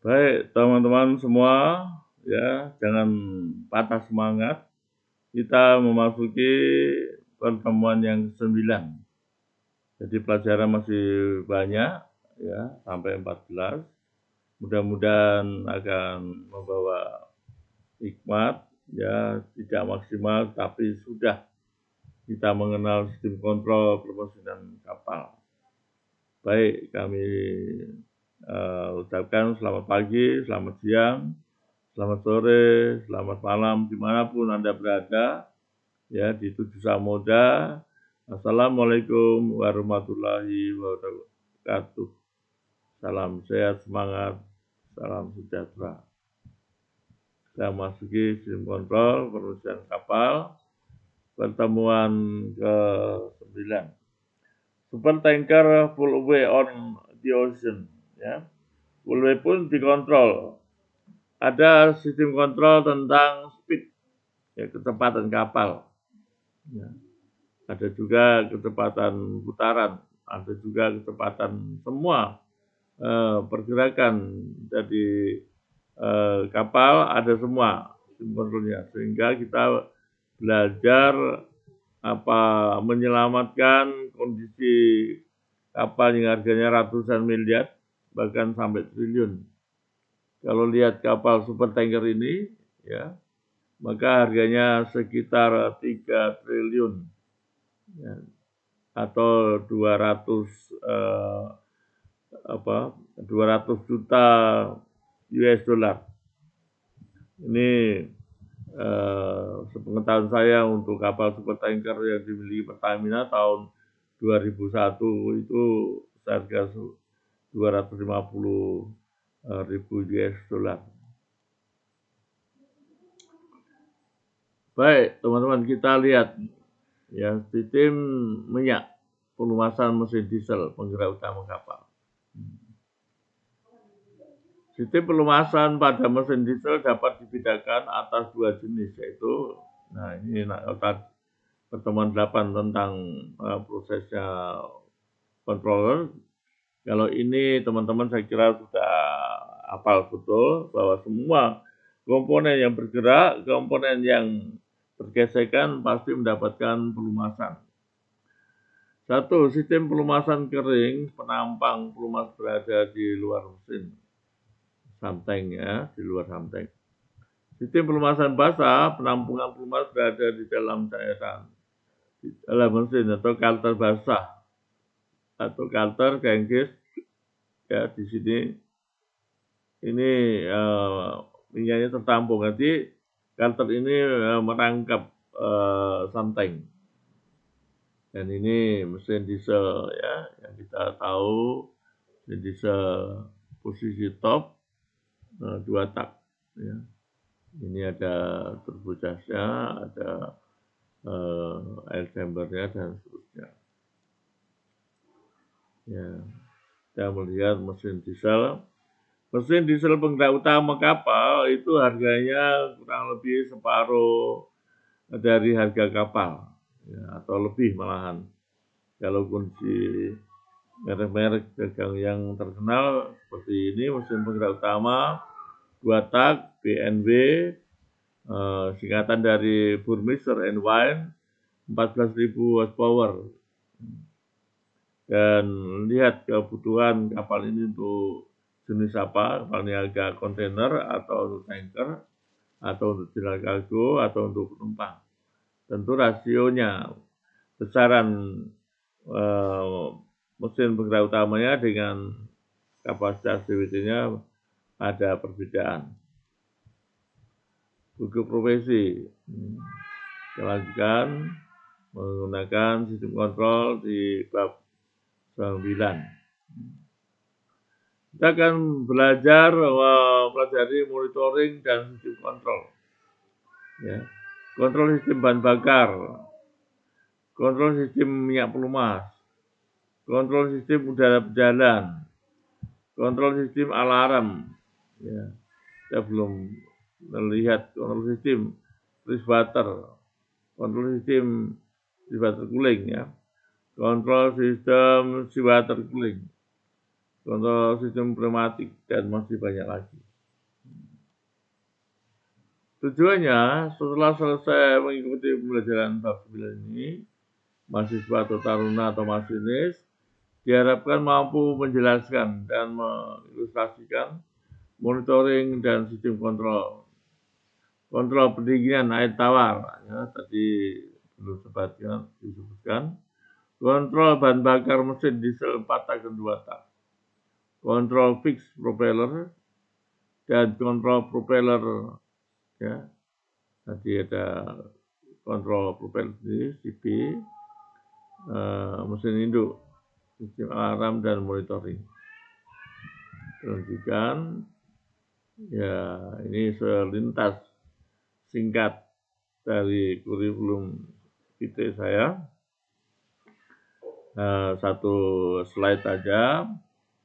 Baik, teman-teman semua, ya, jangan patah semangat. Kita memasuki pertemuan yang ke-9. Jadi pelajaran masih banyak, ya, sampai 14. Mudah-mudahan akan membawa hikmat, ya, tidak maksimal, tapi sudah kita mengenal sistem kontrol permesin kapal. Baik, kami ucapkan selamat pagi, selamat siang, selamat sore, selamat malam, dimanapun Anda berada, ya, di tujuh samudra. Assalamualaikum warahmatullahi wabarakatuh. Salam sehat, semangat, salam sejahtera. Kita masuki sistem kontrol permesin kapal, pertemuan ke-9. Super tanker full away on the ocean, ya. Full away pun dikontrol. Ada sistem kontrol tentang speed, ya, kecepatan kapal. Ya. Ada juga kecepatan putaran, ada juga kecepatan semua pergerakan dari kapal, ada semua sistem kontrolnya. Sehingga kita belajar menyelamatkan kondisi kapal yang harganya ratusan miliar, bahkan sampai triliun. Kalau lihat kapal super tanker ini, ya, maka harganya sekitar 3 triliun, ya, atau 200 juta US dollar. Ini sepengetahuan saya untuk kapal super tanker yang dimiliki Pertamina tahun 2001 itu seharga 250.000 US dollar. Baik, teman-teman, kita lihat, ya, sistem minyak pelumasan mesin diesel penggerak utama kapal. Sistem pelumasan pada mesin diesel dapat dibedakan atas dua jenis, yaitu, nah ini pertemuan 8 tentang prosesnya controller. Kalau ini teman-teman saya kira sudah hafal betul bahwa semua komponen yang bergerak, komponen yang bergesekan pasti mendapatkan pelumasan. 1. Sistem pelumasan kering, penampang pelumas berada di luar mesin. Samteng, ya, di luar samteng. Sistem pelumasan basah, penampungan pelumas berada di dalam cairan, di dalam mesin atau kalter basah atau kalter gengges, ya, di sini ini minyaknya tertampung. Nanti kalter ini merangkap samteng. Dan ini mesin diesel, ya, yang kita tahu mesin diesel posisi top, 2 tak, ya. Ini ada turbocharge-nya, ada air chamber-nya dan seterusnya. Ya, kita melihat mesin diesel. Mesin diesel penggerak utama kapal itu harganya kurang lebih separuh dari harga kapal, ya, atau lebih malahan. Kalau kondisi merek-merek dagang yang terkenal seperti ini, mesin penggerak utama 2 tak BNW, singkatan dari Burmeister and Wine, 14.000 horsepower. Dan lihat kebutuhan kapal ini untuk jenis apa, kapal niaga kontainer atau untuk tanker, atau untuk general cargo, atau untuk penumpang. Tentu rasionya, besaran mesin penggerak utamanya dengan kapasitas DWT-nya ada perbedaan. Buku profesi, kita lanjutkan menggunakan sistem kontrol di bab 9. Kita akan belajar mempelajari monitoring dan sistem kontrol. Ya. Kontrol sistem bahan bakar, kontrol sistem minyak pelumas, kontrol sistem udara berjalan, kontrol sistem alarm. Ya. Kita belum melihat kontrol sistem freeze water, kontrol sistem seawater cooling, ya. Kontrol sistem seawater cooling. kontrol sistem pneumatik, dan masih banyak lagi. Tujuannya, setelah selesai mengikuti pembelajaran bab 9 ini, mahasiswa atau taruna atau masinis diharapkan mampu menjelaskan dan mengilustrasikan monitoring dan sistem kontrol. Kontrol pendinginan air tawar, ya, tadi belum sempat disebutkan. Kontrol bahan bakar mesin diesel 4 tak dan 2 tak. Kontrol fix propeller dan kontrol propeller, ya. Tadi ada kontrol propeller sendiri, CP, mesin induk, sistem alarm dan monitoring. Perhatikan, ya ini selintas singkat dari kurikulum vitae saya. Satu slide saja.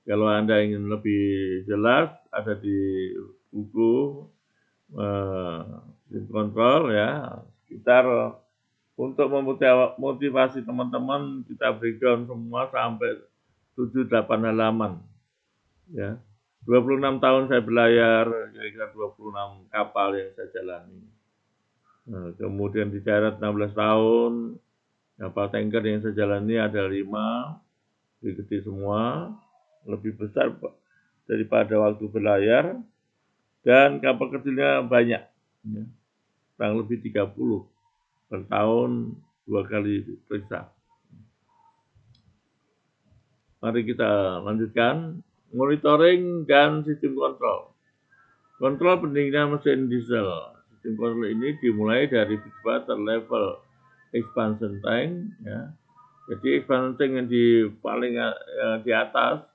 Kalau Anda ingin lebih jelas, ada di buku kontrol, ya. Sekitar untuk memotivasi teman-teman, kita breakdown semua sampai 7-8 halaman. Ya. 26 tahun saya berlayar, kira-kira 26 kapal yang saya jalani. Nah, kemudian di darat 16 tahun, kapal tanker yang saya jalani ada 5, gede semua, lebih besar daripada waktu berlayar, dan kapal kecilnya banyak, ya, kurang lebih 30 per tahun, 2 kali periksa. Mari kita lanjutkan. Monitoring dan sistem kontrol. Kontrol pendinginan mesin diesel. Sistem kontrol ini dimulai dari fixed water level expansion tank, ya. Jadi expansion tank yang di paling di atas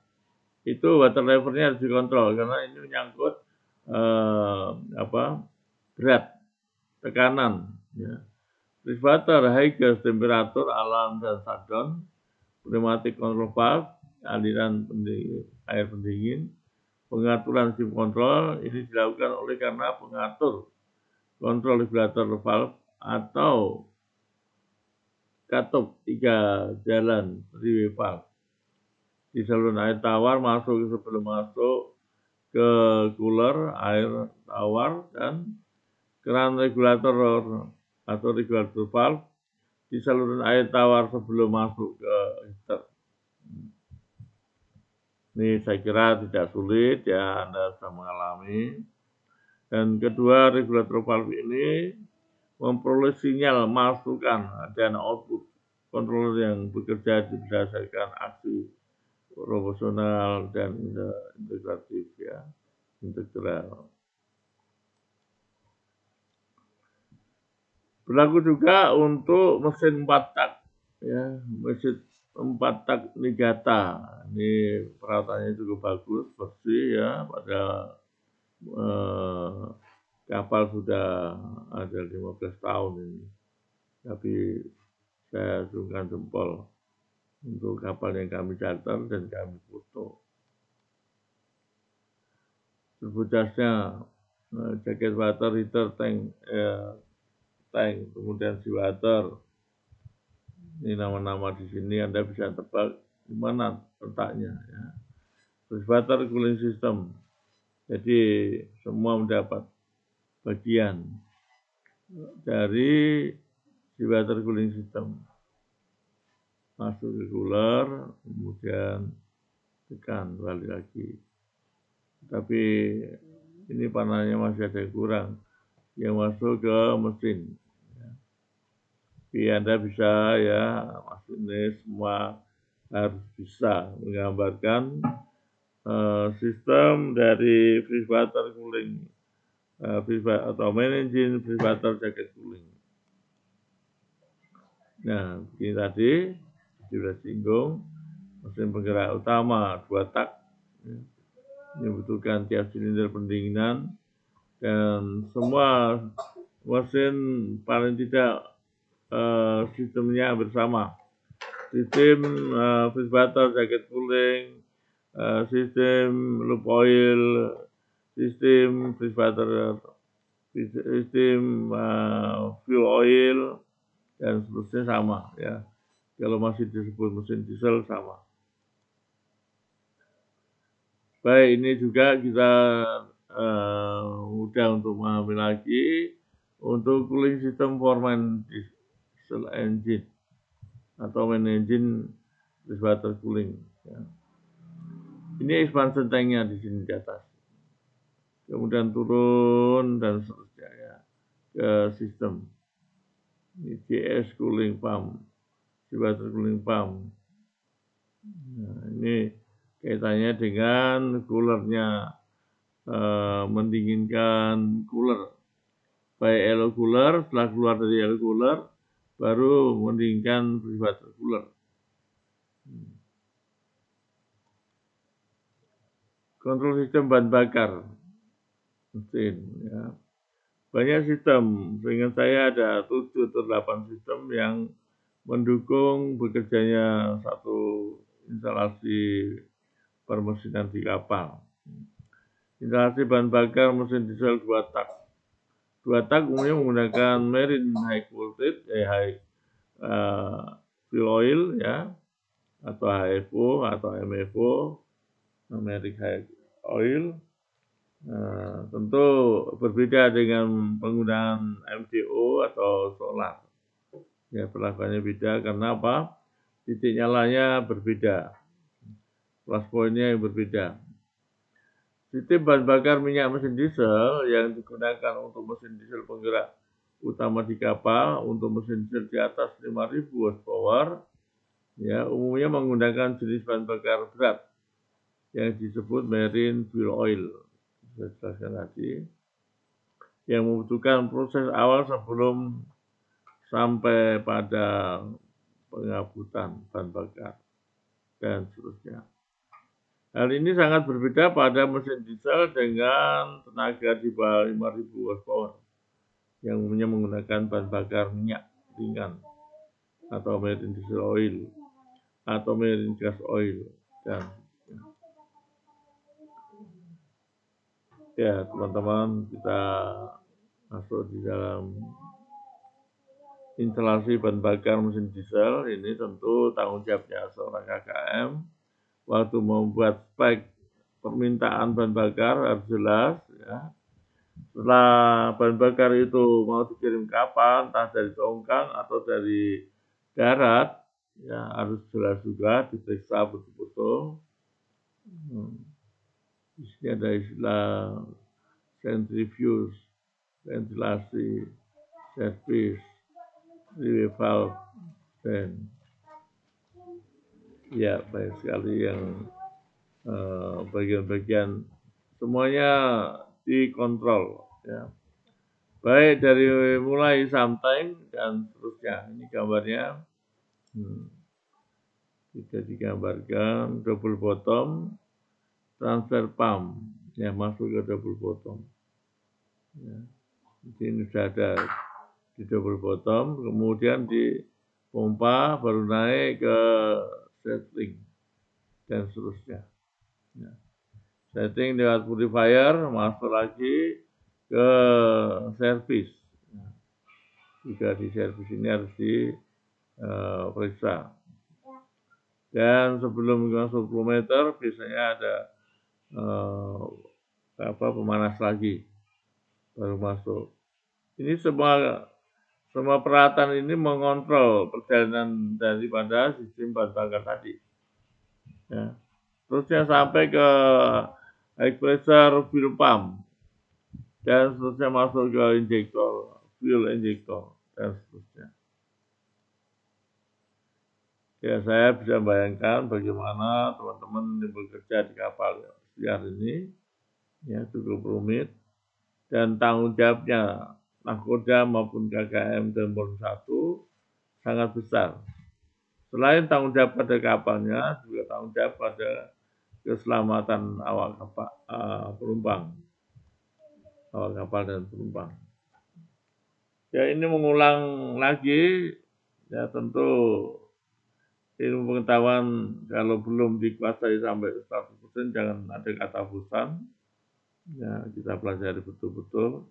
itu water levelnya harus dikontrol karena ini menyangkut berat, tekanan, ya. Fixed water, high gas, temperatur, alarm dan shutdown, pneumatic control valve, aliran air pendingin, pengaturan sistem kontrol ini dilakukan oleh karena pengatur kontrol regulator valve atau katup 3 jalan three-way valve di saluran air tawar masuk sebelum masuk ke cooler air tawar, dan keran regulator atau regulator valve di saluran air tawar sebelum masuk ke heater. Ini saya kira tidak sulit, ya, Anda sudah mengalami. Dan kedua, regulator valve ini memperoleh sinyal masukan dan output controller yang bekerja berdasarkan aksi proporsional dan integratif, ya, integral. Berlaku juga untuk mesin 4 tak, ya, mesin 4 tak Niigata. Ini perawatannya cukup bagus, bersih, ya, pada kapal sudah ada 15 tahun ini. Tapi saya acungkan jempol untuk kapal yang kami charter dan kami foto. Turbocharge-nya, jacket water, heater, tank, kemudian seawater. Ini nama-nama di sini Anda bisa tebak di mana letaknya, ya. Water cooling system. Jadi semua mendapat bagian dari water cooling system. Masuk ke cooler, kemudian tekan balik lagi. Tapi ini panahnya masih ada yang kurang, yang masuk ke mesin. Tapi Anda bisa, ya, masinis semua harus bisa menggambarkan sistem dari free water cooling, atau main engine free water jacket cooling. Nah, ini tadi sudah singgung, mesin penggerak utama 2 tak, ya, membutuhkan tiap silinder pendinginan, dan semua mesin paling tidak sistemnya bersama. Sistem free water jacket cooling, sistem loop oil, sistem free water, sistem fuel oil, dan seterusnya sama, ya. Kalau masih disebut mesin diesel sama. Baik, ini juga kita mudah untuk memahami lagi untuk cooling system for main diesel engine atau main engine water cooling. Ya. Ini expansion tanknya di sini di atas. Kemudian turun dan seterusnya ya ke sistem. Ini GS cooling pump, water cooling pump. Nah, ini kaitannya dengan coolernya, mendinginkan cooler. Baik air cooler, setelah keluar dari air cooler, baru mendinginkan water cooler. Kontrol sistem bahan bakar mesin. Ya. Banyak sistem, seingat saya ada 7 atau 8 sistem yang mendukung bekerjanya satu instalasi permesinan di kapal. Instalasi bahan bakar mesin diesel 2 tak. 2 tak umumnya menggunakan marine high voltage, fuel oil ya, atau HFO atau MFO, American High Oil. Tentu berbeda dengan penggunaan MTO atau solar. Ya, perlakuannya beda karena apa? Titik nyalanya berbeda, plus poinnya yang berbeda. Sistem bahan bakar minyak mesin diesel yang digunakan untuk mesin diesel penggerak utama di kapal untuk mesin diesel di atas 5.000 horsepower, ya umumnya menggunakan jenis bahan bakar berat yang disebut marine fuel oil. Saya jelaskan tadi, yang membutuhkan proses awal sebelum sampai pada penghabusan bahan bakar dan seterusnya. Hal ini sangat berbeda pada mesin diesel dengan tenaga di bawah 5.000 horsepower yang umumnya menggunakan bahan bakar minyak ringan atau marine diesel oil atau marine gas oil dan ya teman-teman, kita masuk di dalam instalasi bahan bakar mesin diesel. Ini tentu tanggung jawabnya seorang KKM. Waktu membuat spek permintaan bahan bakar harus jelas. Ya. Setelah bahan bakar itu mau dikirim kapan, entah dari tongkang atau dari darat, ya harus jelas juga, diperiksa betul-betul. Di sini ada istilah centrifuge, ventilasi, service, relay valve, dan ya baik sekali yang bagian-bagian semuanya dikontrol ya. Baik dari mulai something dan seterusnya. Ini gambarnya tidak digambarkan double bottom transfer pump yang masuk ke double bottom. Ya. Ini sudah ada di double bottom, kemudian di pompa baru naik ke settling dan seterusnya. Ya. Setting lewat purifier masuk lagi ke servis. Ya. Juga di servis ini harus diperiksa. Dan sebelum masuk 10 meter biasanya ada pemanas lagi baru masuk. Ini semua peralatan ini mengontrol perjalanan daripada sistem bahan bakar tadi. Ya. Terusnya sampai ke high pressure fuel pump dan seterusnya masuk ke injektor, fuel injektor dan seterusnya. Ya, saya bisa bayangkan bagaimana teman-teman yang bekerja di kapal siar ini ya cukup rumit dan tanggung jawabnya nahkoda maupun KKM dan Bon 1 sangat besar. Selain tanggung jawab pada kapalnya, juga tanggung jawab pada keselamatan awak kapal, penumpang, awak kapal dan penumpang. Ya ini mengulang lagi, ya tentu ilmu pengetahuan kalau belum dikuasai sampai 100% jangan ada kata bosan. Ya, kita pelajari betul-betul.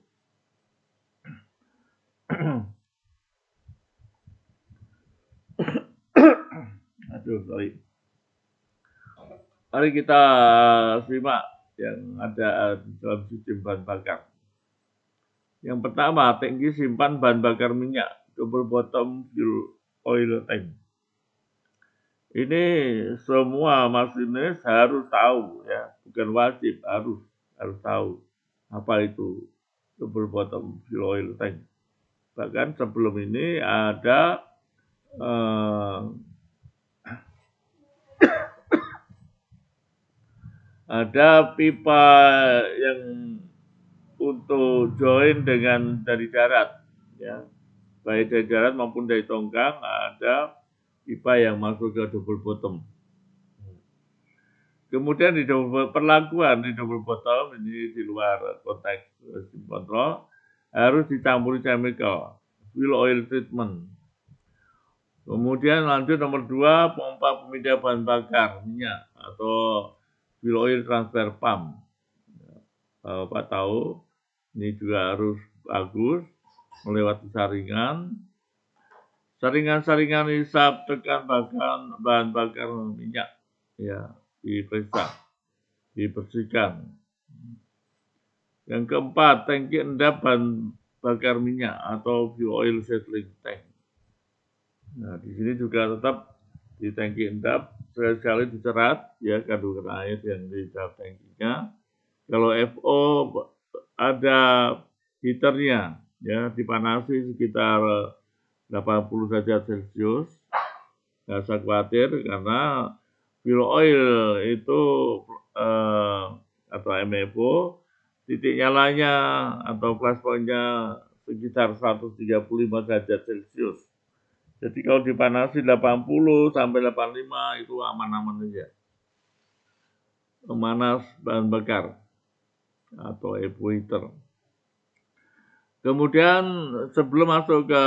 Aduh, sorry. Mari kita simak yang ada di dalam sistem bahan bakar. Yang pertama, tangki simpan bahan bakar minyak, double bottom fuel oil tank. Ini semua masinis harus tahu ya, bukan wajib, harus tahu apa itu double bottom fuel oil tank. Bahkan sebelum ini ada pipa yang untuk join dengan dari darat, ya, baik dari darat maupun dari tongkang ada pipa yang masuk ke double bottom. Kemudian di perlakuan di double bottom ini di luar konteks sistem kontrol harus dicampuri chemical, fuel oil treatment. Kemudian lanjut nomor 2, pompa pemindah bahan bakar minyak atau fuel oil transfer pump. Bapak tahu ini juga harus bagus melewati saringan. Saringan-saringan hisap tekan bahan bakar minyak ya diperiksa, dibersihkan. Yang keempat, tangki endap bahan bakar minyak atau fuel oil settling tank. Nah, di sini juga tetap di tangki endap sekali-sekali dicerat ya kandungan air yang di dalam tangkinya. Kalau FO ada heaternya ya dipanasi sekitar 80 derajat Celcius. Nggak usah khawatir karena fuel oil itu atau MFO titik nyalanya atau flash point-nya sekitar 135 derajat Celcius. Jadi kalau dipanasi 80 sampai 85 itu aman-aman saja. Memanas bahan bakar atau evaporator. Kemudian sebelum masuk ke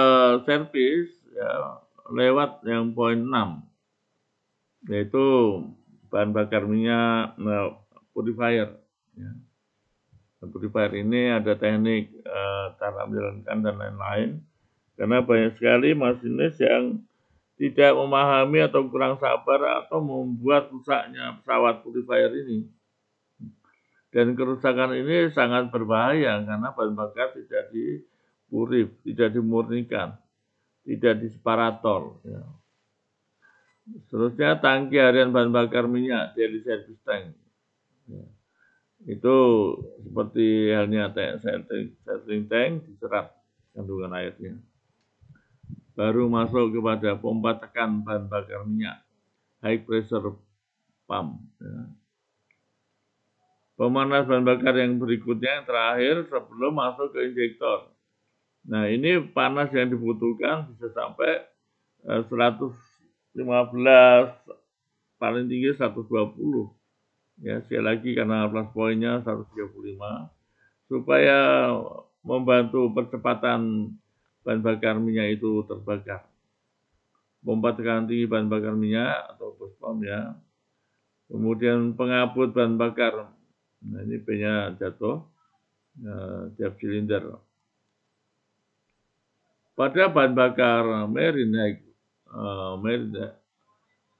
servis ya, lewat yang poin 6 yaitu bahan bakar minyak purifier. Ya. Purifier ini ada teknik cara menjalankan dan lain-lain karena banyak sekali masinis yang tidak memahami atau kurang sabar atau membuat rusaknya pesawat purifier ini. Dan kerusakan ini sangat berbahaya karena bahan bakar tidak dipurif, tidak dimurnikan, tidak diseparator. Ya. Seterusnya tangki harian bahan bakar minyak, daily service tank. Ya. Itu seperti halnya settling tank diserat kandungan airnya. Baru masuk kepada pompa tekan bahan bakar minyak, high pressure pump. Ya. Pemanas bahan bakar yang berikutnya yang terakhir sebelum masuk ke injektor. Nah ini panas yang dibutuhkan bisa sampai 115, paling tinggi 120. Ya, sekali lagi karena flash point-nya 135 supaya membantu percepatan bahan bakar minyak itu terbakar. Pompa tekanan tinggi bahan bakar minyak atau push pump ya. Kemudian pengaput bahan bakar. Nah, ini B-nya jatuh tiap silinder. Pada bahan bakar marine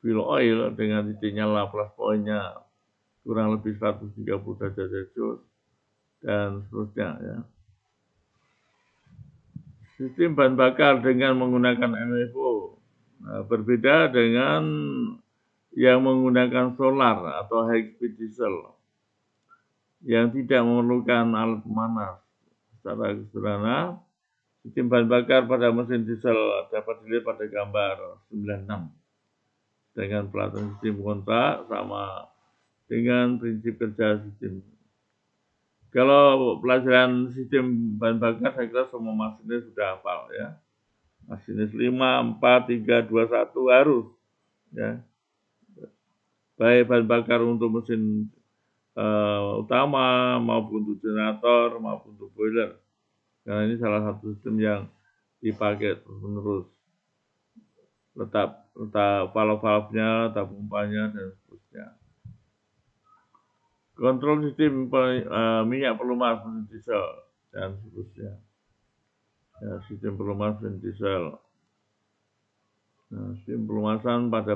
fuel oil dengan titik nyala flash point-nya kurang lebih 130 derajat Celcius dan seterusnya ya. Sistem bahan bakar dengan menggunakan MFO berbeda dengan yang menggunakan solar atau high speed diesel yang tidak memerlukan alat pemanas. Secara sederhana, sistem bahan bakar pada mesin diesel dapat dilihat pada gambar 96 dengan pelatihan sistem kontak sama dengan prinsip kerja sistem. Kalau pelajaran sistem bahan bakar saya kira semua masinis sudah hafal ya. Masinis 5, 4, 3, 2, 1 harus ya. Baik bahan bakar untuk mesin utama maupun untuk generator maupun untuk boiler. Karena ini salah satu sistem yang dipakai terus-menerus. Letak valve-valve-nya, letak pompanya dan seterusnya. Kontrol sistem minyak pelumas mesin diesel dan seterusnya. Ya, sistem pelumas mesin diesel. Nah, sistem pelumasan pada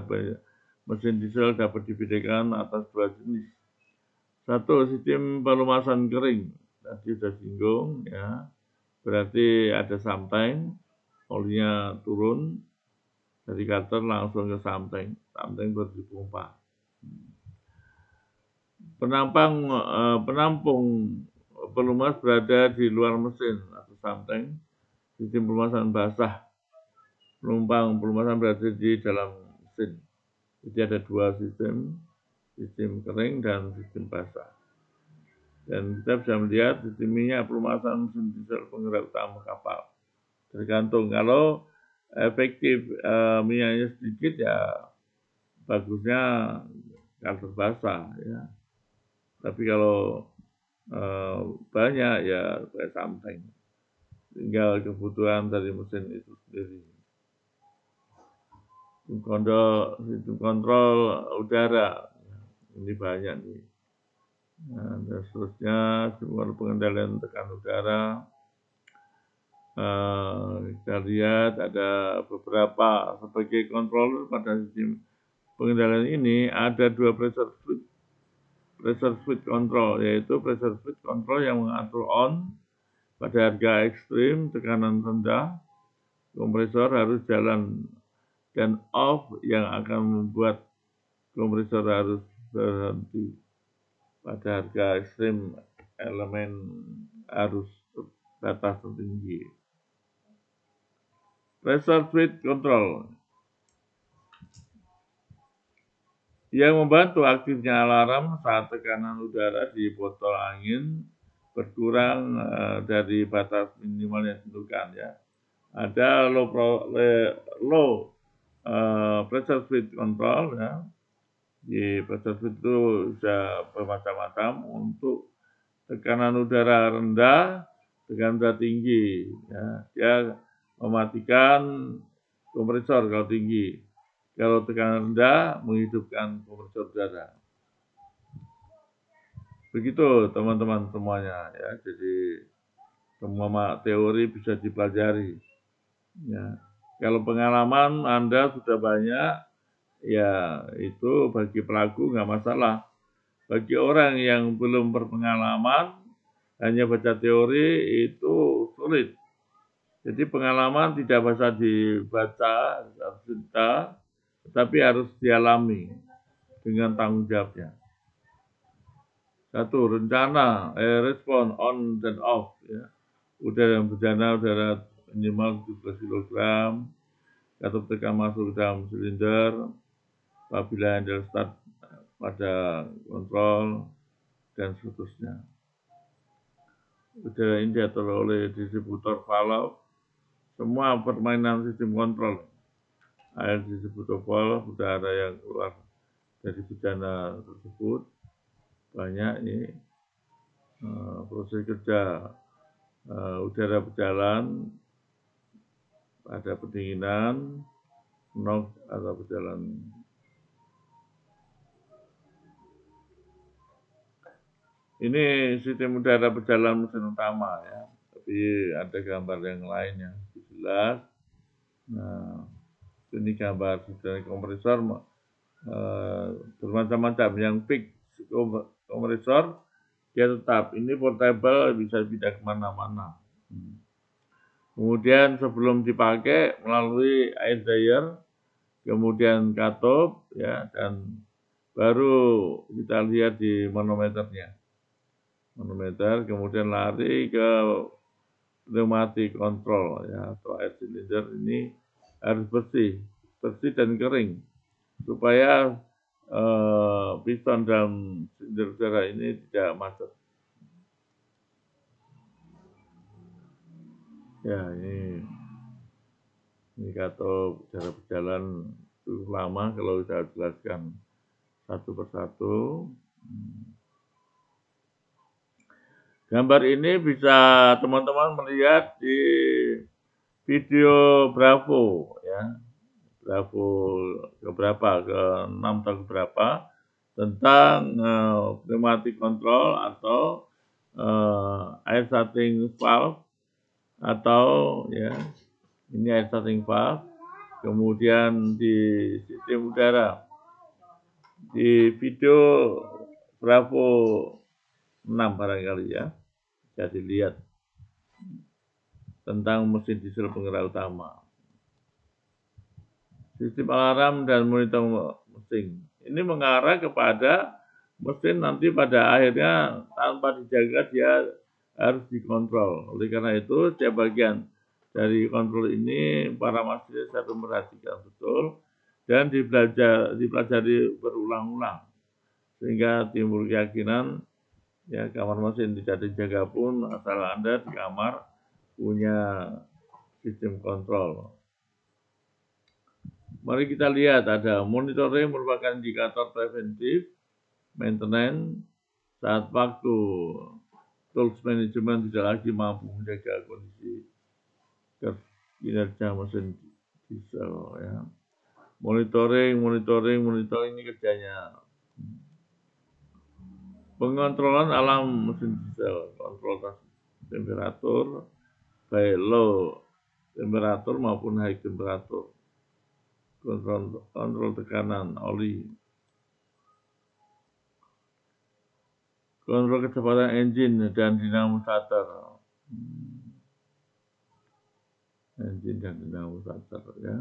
mesin diesel dapat dibedakan atas dua jenis. Satu, sistem pelumasan kering. Tadi sudah singgung, ya. Berarti ada samteng, olinya turun dari cutter langsung ke samteng baru dipompa. Penampung pelumas berada di luar mesin atau samteng. Sistem pelumasan basah. Pelumasan berada di dalam mesin. Jadi ada dua sistem kering dan sistem basah. Dan kita bisa melihat sistem minyak pelumasan mesin diesel penggerak utama kapal. Tergantung, kalau efektif minyaknya sedikit ya bagusnya cutter basah, ya. Tapi kalau banyak ya pakai samteng. Tinggal kebutuhan dari mesin itu sendiri. Sistem kontrol udara, ini banyak nih. Nah, dan seterusnya semua pengendalian tekanan udara. Kita lihat ada beberapa sebagai controller pada sistem pengendalian ini ada dua pressure switch control, yaitu pressure switch control yang mengatur on pada harga ekstrim tekanan rendah, kompresor harus jalan, dan off yang akan membuat kompresor harus berhenti. Pada harga ekstrim elemen arus batas tertinggi. Pressure switch control yang membantu aktifnya alarm saat tekanan udara di botol angin berkurang dari batas minimal yang ditentukan, ya. Ada low pressure switch control, ya. Di pressure switch itu bisa bermacam-macam untuk tekanan udara rendah, tekanan udara tinggi, ya. Dia mematikan kompresor kalau tinggi. Kalau tekanan rendah, menghidupkan kompresor udara. Begitu teman-teman semuanya, ya. Jadi semua teori bisa dipelajari. Ya. Kalau pengalaman Anda sudah banyak, ya itu bagi pelaku nggak masalah. Bagi orang yang belum berpengalaman, hanya baca teori itu sulit. Jadi pengalaman tidak bisa dibaca, harus cerita, tetapi harus dialami dengan tanggung jawabnya. Satu, rencana, respon on dan off, ya. Udara yang bencana, udara minimal 17 kg, katup tekan masuk ke dalam silinder, apabila handle start pada kontrol, dan seterusnya. Udara ini diatur oleh distributor valve, semua permainan sistem kontrol. Air distributor valve, udara yang keluar dari bejana tersebut, banyak ini proses kerja udara berjalan pada pendinginan, knock atau berjalan. Ini sistem udara berjalan mesin utama, ya. Tapi ada gambar yang lain yang jelas. Nah, ini gambar sistem kompresor bermacam-macam. Yang peak kompresor dia tetap, ini portable, bisa pindah kemana-mana. Kemudian sebelum dipakai melalui air dryer, kemudian katup, ya, dan baru kita lihat di manometernya. Kemudian lari ke pneumatic control, ya, atau air silinder ini harus bersih dan kering supaya piston dalam silinder udara ini tidak macet. Ya, ini katup cara berjalan cukup lama kalau saya jelaskan satu persatu. Gambar ini bisa teman-teman melihat di video Bravo, ya. Bravo keberapa, ke-6 atau keberapa, tentang pneumatic control atau air starting valve, atau, ya, ini air starting valve. Kemudian di sistem udara di video Bravo 6 barangkali ya, bisa dilihat tentang mesin diesel penggerak utama. Sistem alarm dan monitor mesin. Ini mengarah kepada mesin nanti pada akhirnya tanpa dijaga dia harus dikontrol. Oleh karena itu, setiap bagian dari kontrol ini para masinis harus memperhatikan betul dan dipelajari berulang-ulang sehingga timbul keyakinan ya kamar mesin tidak dijaga pun asal Anda di kamar punya sistem kontrol. Mari kita lihat ada monitoring merupakan indikator preventif, maintenance, saat waktu tools manajemen tidak lagi mampu menjaga kondisi kinerja mesin diesel ya. Monitoring ini kerjanya. Pengontrolan alam mesin diesel, kontrol temperatur, baik low temperatur maupun high temperatur. Kontrol tekanan oli. Kontrol kecepatan engine dan dinamo starter. Engine dan dinamo starter ya.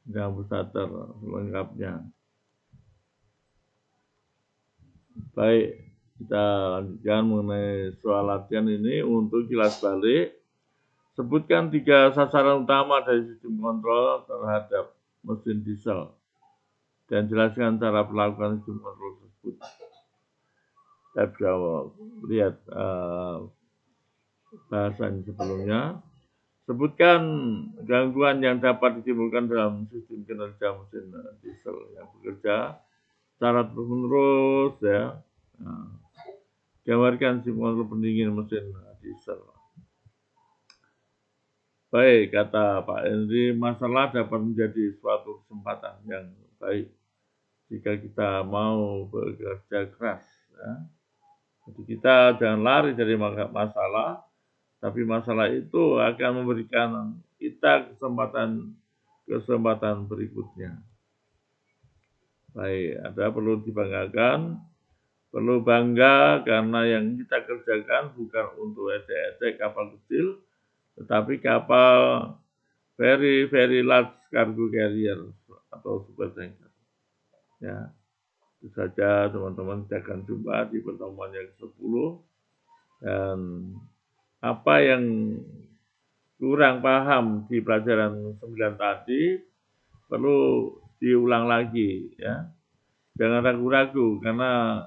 Dinamo starter lengkapnya. Baik, kita lanjutkan mengenai soal latihan ini. Untuk kilas balik, sebutkan 3 sasaran utama dari sistem kontrol terhadap mesin diesel dan jelaskan cara melakukan sistem kontrol tersebut. Kita bisa lihat bahasan sebelumnya. Sebutkan gangguan yang dapat ditimbulkan dalam sistem kinerja mesin diesel yang bekerja secara terus-menerus ya. Nah, gambarkan sistem kontrol pendingin mesin diesel. Baik, kata Pak Henry, masalah dapat menjadi suatu kesempatan yang baik jika kita mau bekerja keras. Ya. Jadi kita jangan lari dari masalah, tapi masalah itu akan memberikan kita kesempatan berikutnya. Baik, ada perlu dibanggakan, perlu bangga karena yang kita kerjakan bukan untuk ecek-ecek kapal kecil, tetapi kapal very large cargo carrier atau super tanker. Ya, itu saja teman-teman, kita akan jumpa di pertemuan yang ke-10 dan apa yang kurang paham di pelajaran 9 tadi perlu diulang lagi ya. Jangan ragu-ragu karena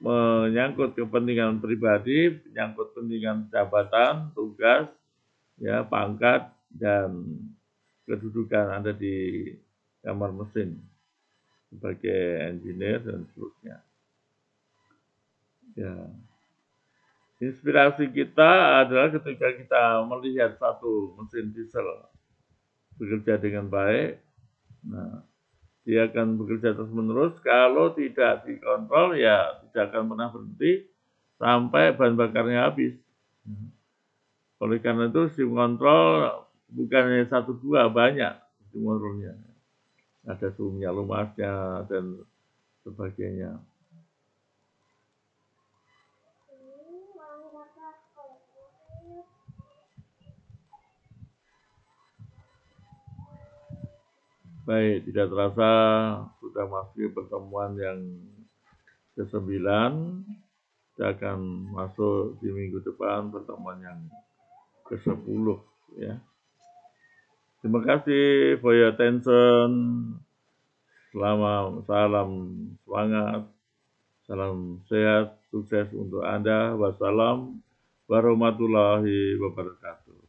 menyangkut kepentingan pribadi, menyangkut kepentingan jabatan, tugas, ya, pangkat dan kedudukan Anda di kamar mesin sebagai engineer dan seterusnya. Ya. Inspirasi kita adalah ketika kita melihat satu mesin diesel bekerja dengan baik, nah, dia akan bekerja terus-menerus. Kalau tidak dikontrol, ya tidak akan pernah berhenti sampai bahan bakarnya habis. Oleh karena itu, sistem kontrol bukannya 1-2, banyak sistem kontrolnya. Ada sumnya, lumasnya, dan sebagainya. Baik, tidak terasa sudah masuk pertemuan yang ke-9. Kita akan masuk di minggu depan pertemuan yang ke-10 ya. Terima kasih for your attention. Salam semangat, salam sehat, sukses untuk Anda. Wassalam warahmatullahi wabarakatuh.